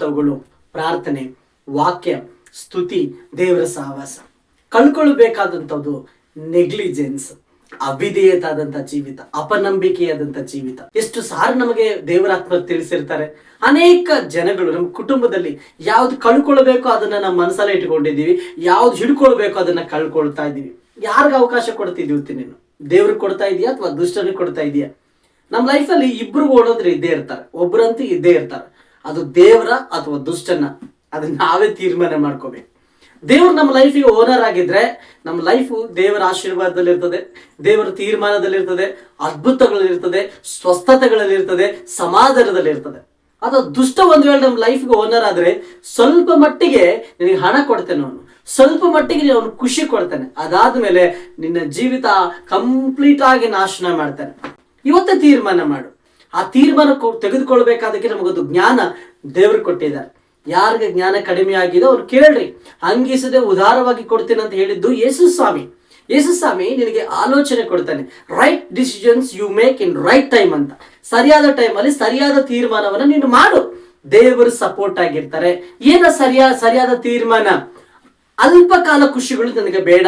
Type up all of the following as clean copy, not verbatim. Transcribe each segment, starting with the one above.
ತಗೊಳ್ಳು ಪ್ರಾರ್ಥನೆ, ವಾಕ್ಯ, ಸ್ತುತಿ, ದೇವರ ಸಹವಾಸ. ಕಳ್ಕೊಳ್ಬೇಕಾದಂಥದ್ದು ನೆಗ್ಲಿಜೆನ್ಸ್, ಅವಿಧೇಯತಾದಂಥ ಜೀವಿತ, ಅಪನಂಬಿಕೆಯಾದಂಥ ಜೀವಿತ. ಎಷ್ಟು ಸಾರಿ ನಮಗೆ ದೇವರಾತ್ಮ ತಿಳಿಸಿರ್ತಾರೆ. ಅನೇಕ ಜನಗಳು ನಮ್ಮ ಕುಟುಂಬದಲ್ಲಿ ಯಾವ್ದು ಕಳ್ಕೊಳ್ಬೇಕೋ ಅದನ್ನ ನಮ್ಮ ಮನಸ್ಸಲ್ಲೇ ಇಟ್ಕೊಂಡಿದ್ದೀವಿ, ಯಾವ್ದು ಹಿಡ್ಕೊಳ್ಬೇಕೋ ಅದನ್ನ ಕಳ್ಕೊಳ್ತಾ ಇದ್ದೀವಿ. ಯಾರಿಗ ಅವಕಾಶ ಕೊಡ್ತಿದ್ದೀವಿ? ನೀನು ದೇವ್ರಿಗೆ ಕೊಡ್ತಾ ಇದೀಯಾ ಅಥವಾ ದುಷ್ಟನಿಗೆ ಕೊಡ್ತಾ ಇದೀಯಾ? ನಮ್ಮ ಲೈಫಲ್ಲಿ ಇಬ್ರು ಓಡೋದ್ರೆ ಇದ್ದೇ ಇರ್ತಾರೆ, ಒಬ್ರಂತೂ ಇದ್ದೇ ಇರ್ತಾರೆ. ಅದು ದೇವರ ಅಥವಾ ದುಷ್ಟನ, ಅದನ್ನ ನಾವೇ ತೀರ್ಮಾನ ಮಾಡ್ಕೋಬೇಕು. ದೇವ್ರು ನಮ್ಮ ಲೈಫಿಗೆ ಓನರ್ ಆಗಿದ್ರೆ ನಮ್ಮ ಲೈಫು ದೇವರ ಆಶೀರ್ವಾದದಲ್ಲಿರ್ತದೆ, ದೇವರ ತೀರ್ಮಾನದಲ್ಲಿರ್ತದೆ, ಅದ್ಭುತಗಳಲ್ಲಿರ್ತದೆ, ಸ್ವಸ್ಥತೆಗಳಲ್ಲಿರ್ತದೆ, ಸಮಾಧಾನದಲ್ಲಿರ್ತದೆ. ಅದು ದುಷ್ಟ ಒಂದು ವೇಳೆ ನಮ್ಮ ಲೈಫ್ಗೆ ಓನರ್ ಆದ್ರೆ ಸ್ವಲ್ಪ ಮಟ್ಟಿಗೆ ನಿನಗೆ ಹಣ ಕೊಡ್ತೇನೆ ಅವನು, ಸ್ವಲ್ಪ ಮಟ್ಟಿಗೆ ಅವನು ಖುಷಿ ಕೊಡ್ತಾನೆ, ಅದಾದ್ಮೇಲೆ ನಿನ್ನ ಜೀವಿತ ಕಂಪ್ಲೀಟ್ ಆಗಿ ನಾಶನ ಮಾಡ್ತಾನೆ. ಇವತ್ತೇ ತೀರ್ಮಾನ ಮಾಡು. ಆ ತೀರ್ಮಾನ ತೆಗೆದುಕೊಳ್ಬೇಕಾದಕ್ಕೆ ನಮಗೊಂದು ಜ್ಞಾನ ದೇವರು ಕೊಟ್ಟಿದ್ದಾರೆ. ಯಾರಿಗೆ ಜ್ಞಾನ ಕಡಿಮೆ ಆಗಿದೆ ಅವ್ರು ಕೇಳ್ರಿ, ಅಂಗಿಸದೆ ಉದಾರವಾಗಿ ಕೊಡ್ತೇನೆ ಅಂತ ಹೇಳಿದ್ದು ಯೇಸು ಸ್ವಾಮಿ. ಯೇಸು ಸ್ವಾಮಿ ನಿನಗೆ ಆಲೋಚನೆ ಕೊಡ್ತಾನೆ, right decisions you make in right time ಅಂತ. ಸರಿಯಾದ ಟೈಮಲ್ಲಿ ಸರಿಯಾದ ತೀರ್ಮಾನವನ್ನ ನೀನು ಮಾಡು, ದೇವರು ಸಪೋರ್ಟ್ ಆಗಿರ್ತಾರೆ. ಸರಿಯಾದ ತೀರ್ಮಾನ. ಅಲ್ಪ ಕಾಲ ಖುಷಿಗಳು ನನಗೆ ಬೇಡ,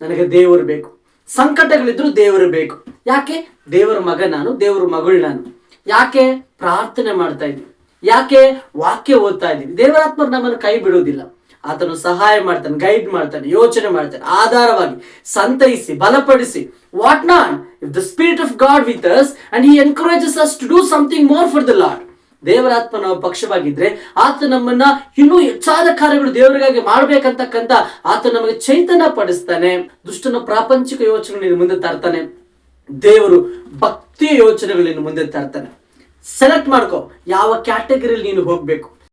ನನಗೆ ದೇವರು ಬೇಕು. ಸಂಕಟಗಳಿದ್ರು ದೇವರು ಬೇಕು. ಯಾಕೆ? ದೇವರ ಮಗ ನಾನು, ದೇವರ ಮಗಳು ನಾನು. ಯಾಕೆ? ಪ್ರಾರ್ಥನೆ ಮಾಡ್ತಾ ಇದ್ದೀವಿ, ಯಾಕೆ? ವಾಕ್ಯ ಓದ್ತಾ ಇದ್ದೀವಿ. ದೇವರಾತ್ಮರು ನಮ್ಮನ್ನು ಕೈ ಬಿಡುವುದಿಲ್ಲ. ಆತನು ಸಹಾಯ ಮಾಡ್ತಾನೆ, ಗೈಡ್ ಮಾಡ್ತಾನೆ, ಯೋಚನೆ ಮಾಡ್ತಾನೆ, ಆಧಾರವಾಗಿ ಸಂತೈಸಿ ಬಲಪಡಿಸಿ. What not if the spirit of God with us and he encourages us to do something more for the Lord. ದೇವರಾತ್ಮ ನಮ್ಮ ಪಕ್ಷವಾಗಿದ್ರೆ ಆತ ನಮ್ಮನ್ನ ಇನ್ನೂ ಹೆಚ್ಚಾದ ಕಾರ್ಯಗಳು ದೇವರಿಗಾಗಿ ಮಾಡ್ಬೇಕಂತಕ್ಕಂತ ಆತ ನಮಗೆ ಚೈತನ್ಯ ಪಡಿಸ್ತಾನೆ. ದುಷ್ಟನ ಪ್ರಾಪಂಚಿಕ ಯೋಚನೆಗಳು ಮುಂದೆ ತರ್ತಾನೆ, ದೇವರು ಭಕ್ತಿಯ ಯೋಚನೆಗಳು ಮುಂದೆ ತರ್ತಾನೆ. ಸೆಲೆಕ್ಟ್ ಮಾಡ್ಕೋ ಯಾವ ಕ್ಯಾಟಗರಿಯಲ್ಲಿ ನೀನು ಹೋಗ್ಬೇಕು.